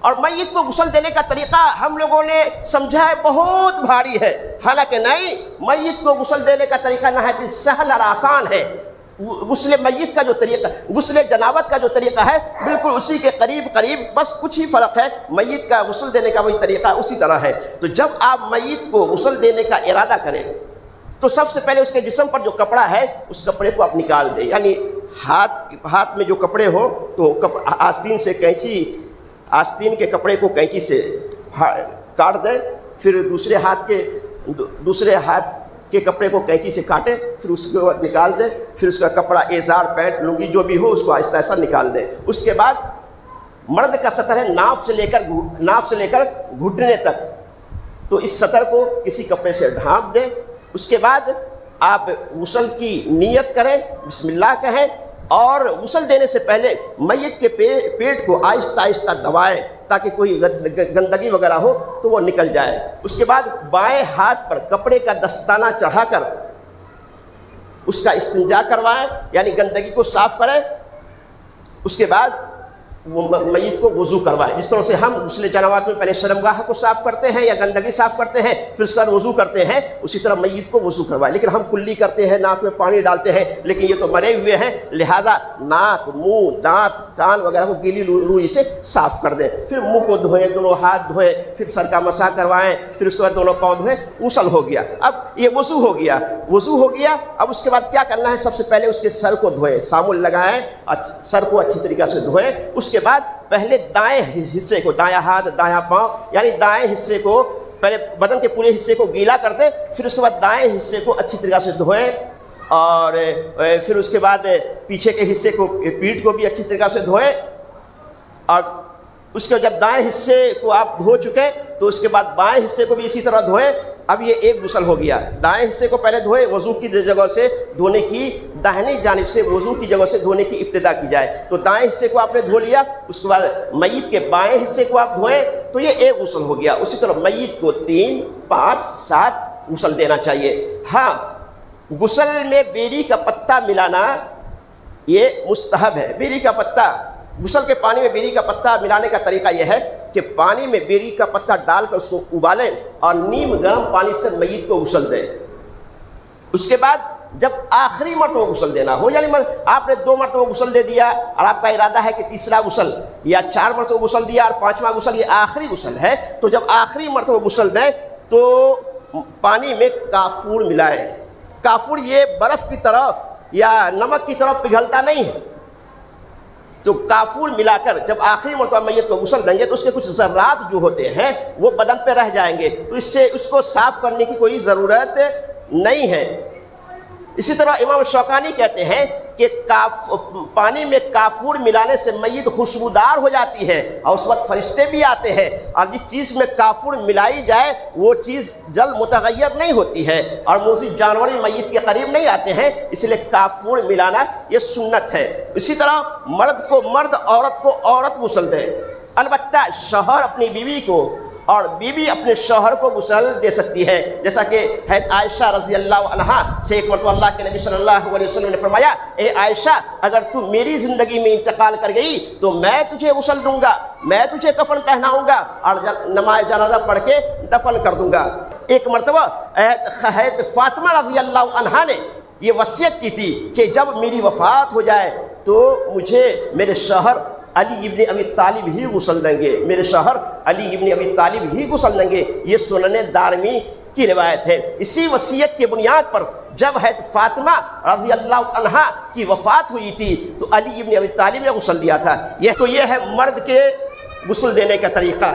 اور میت کو غسل دینے کا طریقہ ہم لوگوں نے سمجھا ہے بہت بھاری ہے، حالانکہ نہیں، میت کو غسل دینے کا طریقہ نہایت سہل اور آسان ہے۔ غسل میت کا جو طریقہ، غسل جنابت کا جو طریقہ ہے بالکل اسی کے قریب قریب، بس کچھ ہی فرق ہے، میت کا غسل دینے کا وہی طریقہ اسی طرح ہے۔ تو جب آپ میت کو غسل دینے کا ارادہ کریں تو سب سے پہلے اس کے جسم پر جو کپڑا ہے اس کپڑے کو آپ نکال دیں، یعنی ہاتھ میں جو کپڑے ہو تو آستین سے آستین کے کپڑے کو کینچی سے کاٹ دیں، پھر دوسرے ہاتھ کے کپڑے کو کینچی سے کاٹیں، پھر اس کو نکال دیں، پھر اس کا کپڑا ایزار، پینٹ، لنگی جو بھی ہو اس کو آہستہ آہستہ نکال دیں۔ اس کے بعد مرد کا سطر ہے ناف سے لے کر گھٹنے تک، تو اس سطر کو کسی کپڑے سے ڈھانپ دیں۔ اس کے بعد آپ غسل کی نیت کریں، بسم اللہ کہیں، اور غسل دینے سے پہلے میت کے پیٹ کو آہستہ آہستہ دبائیں تاکہ کوئی گندگی وغیرہ ہو تو وہ نکل جائے۔ اس کے بعد بائیں ہاتھ پر کپڑے کا دستانہ چڑھا کر اس کا استنجا کروائیں، یعنی گندگی کو صاف کریں۔ اس کے بعد وہ میت کو وضو کروائیں، جس طرح سے ہم غسل جنابت میں پہلے شرمگاہ کو صاف کرتے ہیں یا گندگی صاف کرتے ہیں پھر اس کا وضو کرتے ہیں، اسی طرح میت کو وضو کروائیں۔ لیکن ہم کلی کرتے ہیں، ناک میں پانی ڈالتے ہیں، لیکن یہ تو مرے ہوئے ہیں، لہذا ناک، منہ، دانت، کان وغیرہ کو گیلی روئی سے صاف کر دیں، پھر منہ کو دھوئیں، دونوں ہاتھ دھوئیں، پھر سر کا مسح کروائیں، پھر اس کے بعد دونوں پاؤں دھوئیں، غسل ہو گیا۔ اب یہ وضو ہو گیا، اب اس کے بعد کیا کرنا ہے؟ سب سے پہلے اس کے سر کو دھوئیں، صابن لگائیں، سر کو اچھی طریقے سے دھوئیں۔ اس کے بعد پہلے دائیں حصے کو، دایاں ہاتھ دایاں پاؤں، یعنی دائیں حصے کو پہلے بدن کے پورے حصے کو گیلا کر دیں، پھر اس کے بعد دائیں حصے کو اچھی طریقے سے دھوئیں، اور پھر اس کے بعد پیچھے کے حصے کو، پیٹھ کو بھی اچھی طریقے سے دھوئیں، اور اس کے جب دائیں حصے کو آپ دھو چکے تو اس کے بعد بائیں حصے کو بھی اسی طرح دھوئیں۔ اب یہ ایک غسل ہو گیا، دائیں حصے کو پہلے دھوئے، وضو کی جگہ سے دھونے کی، داہنی جانب سے وضو کی جگہ سے دھونے کی ابتدا کی جائے۔ تو دائیں حصے کو آپ نے دھو لیا، اس کے بعد میت کے بائیں حصے کو آپ دھوئیں، تو یہ ایک غسل ہو گیا۔ اسی طرح میت کو 3، 5، 7 غسل دینا چاہیے۔ ہاں، غسل میں بیری کا پتا ملانا یہ مستحب ہے۔ بیری کا پتا، غسل کے پانی میں بیری کا پتا ملانے کا طریقہ یہ ہے کہ پانی میں بیری کا پتا ڈال کر اس کو ابالیں اور نیم گرم پانی سے میت کو غسل دیں۔ اس کے بعد جب آخری مرتبہ غسل دینا ہو، یعنی آپ نے 2 مرتبہ غسل دے دیا اور آپ کا ارادہ ہے کہ تیسرا غسل، یا 4 مرتبہ غسل دیا اور 5واں غسل یہ آخری غسل ہے، تو جب آخری مرتبہ غسل دیں تو پانی میں کافور ملائیں۔ کافور یہ برف کی طرح یا نمک کی طرح پگھلتا نہیں ہے، تو کافور ملا کر جب آخری مرتبہ میت کو غسل دیں گے تو اس کے کچھ ذرات جو ہوتے ہیں وہ بدن پہ رہ جائیں گے، تو اس سے اس کو صاف کرنے کی کوئی ضرورت نہیں ہے۔ اسی طرح امام شوکانی کہتے ہیں کہ پانی میں کافور ملانے سے میت خوشبودار ہو جاتی ہے، اور اس وقت فرشتے بھی آتے ہیں، اور جس چیز میں کافور ملائی جائے وہ چیز جلد متغیر نہیں ہوتی ہے، اور موذی جانور میت کے قریب نہیں آتے ہیں، اس لیے کافور ملانا یہ سنت ہے۔ اسی طرح مرد کو مرد، عورت کو عورت غسل دے۔ البتہ شوہر اپنی بیوی کو اور بیوی اپنے شوہر کو غسل دے سکتی ہے، جیسا کہ حضرت عائشہ رضی اللہ عنہا سے ایک مرتبہ اللہ کے نبی صلی اللہ علیہ وسلم نے فرمایا، اے عائشہ، اگر تو میری زندگی میں انتقال کر گئی تو میں تجھے غسل دوں گا، میں تجھے کفن پہناؤں گا اور نماز جنازہ پڑھ کے دفن کر دوں گا۔ ایک مرتبہ حضرت فاطمہ رضی اللہ عنہا نے یہ وصیت کی تھی کہ جب میری وفات ہو جائے تو مجھے میرے شوہر علی ابن ابی طالب ہی غسل دیں گے، میرے شوہر علی ابن ابی طالب ہی غسل دیں گے۔ یہ سنن دارمی کی روایت ہے۔ اسی وصیت کے بنیاد پر جب حضرت فاطمہ رضی اللہ عنہا کی وفات ہوئی تھی تو علی ابن ابی طالب نے غسل دیا تھا۔ یہ ہے مرد کے غسل دینے کا طریقہ۔